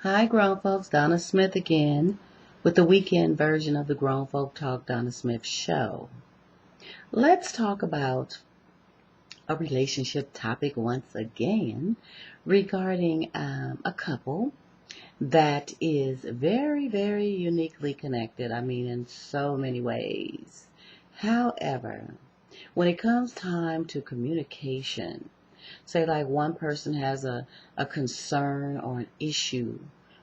Hi, grown folks. Donna Smith again with the weekend version of the Grown Folk Talk Donna Smith show. Let's talk about a relationship topic once again regarding a couple that is very, very uniquely connected. I mean, in so many ways. However, when it comes time to communication, say like one person has a concern or an issue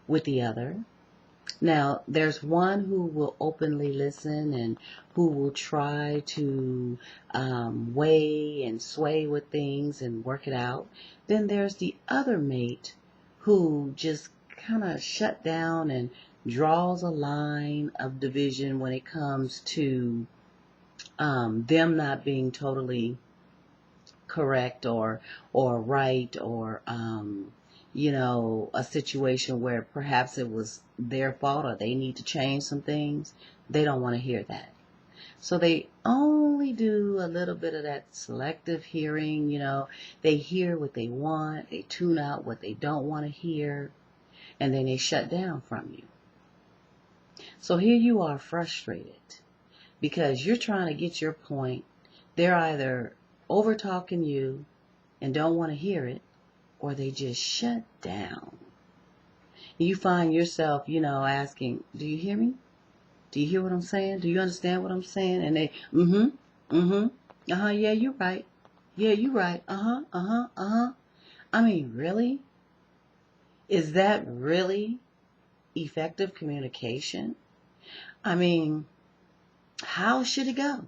with the other. Now, there's one who will openly listen and who will try to weigh and sway with things and work it out. Then there's the other mate who just kind of shut down and draws a line of division when it comes to them not being totally correct or right or a situation where perhaps it was their fault or they need to change some things. They don't want to hear that. So they only do a little bit of that selective hearing. They hear what they want, they tune out what they don't want to hear, and then they shut down from you. So here you are frustrated because you're trying to get your point. They're either over talking you and don't want to hear it, or they just shut down. You find yourself, asking, do you hear me? Do you hear what I'm saying? Do you understand what I'm saying? And they, yeah, you're right. Yeah, you're right. I mean, really? Is that really effective communication? I mean, how should it go?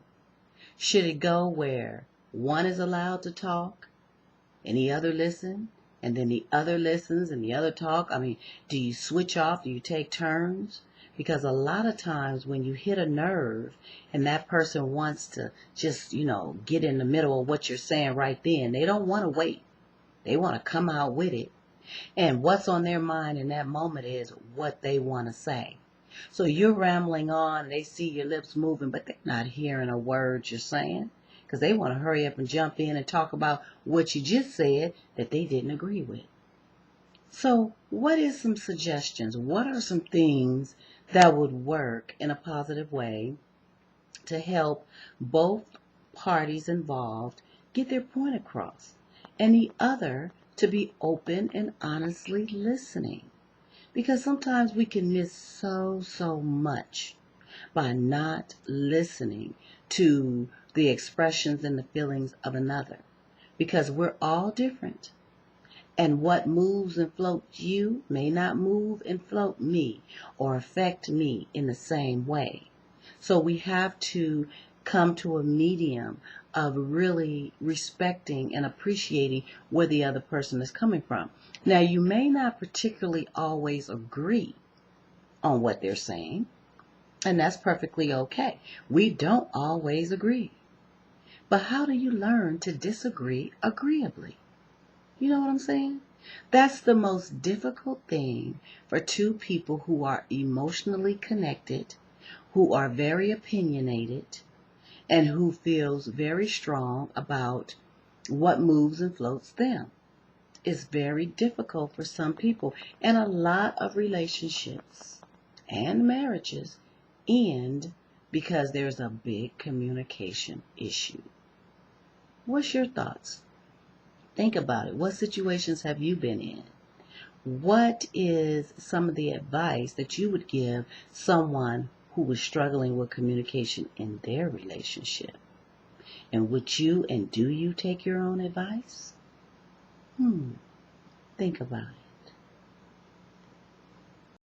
Should it go where one is allowed to talk and the other listen, and then the other listens and the other talk? I mean, do you switch off? Do you take turns? Because a lot of times when you hit a nerve and that person wants to just, get in the middle of what you're saying right then, they don't want to wait. They want to come out with it. And what's on their mind in that moment is what they want to say. So you're rambling on, and they see your lips moving, but they're not hearing a word you're saying because they want to hurry up and jump in and talk about what you just said that they didn't agree with. So what is some suggestions? What are some things that would work in a positive way to help both parties involved get their point across and the other to be open and honestly listening? Because sometimes we can miss so much by not listening to the expressions and the feelings of another. Because we're all different. And what moves and floats you may not move and float me or affect me in the same way. So we have to come to a medium of really respecting and appreciating where the other person is coming from. Now, you may not particularly always agree on what they're saying, and that's perfectly okay. We don't always agree. But how do you learn to disagree agreeably? You know what I'm saying? That's the most difficult thing for two people who are emotionally connected, who are very opinionated, and who feels very strong about what moves and floats them. It's very difficult for some people, and a lot of relationships and marriages end because there's a big communication issue. What's your thoughts? Think about it. What situations have you been in? What is some of the advice that you would give someone who was struggling with communication in their relationship? And would you and do you take your own advice? Think about it.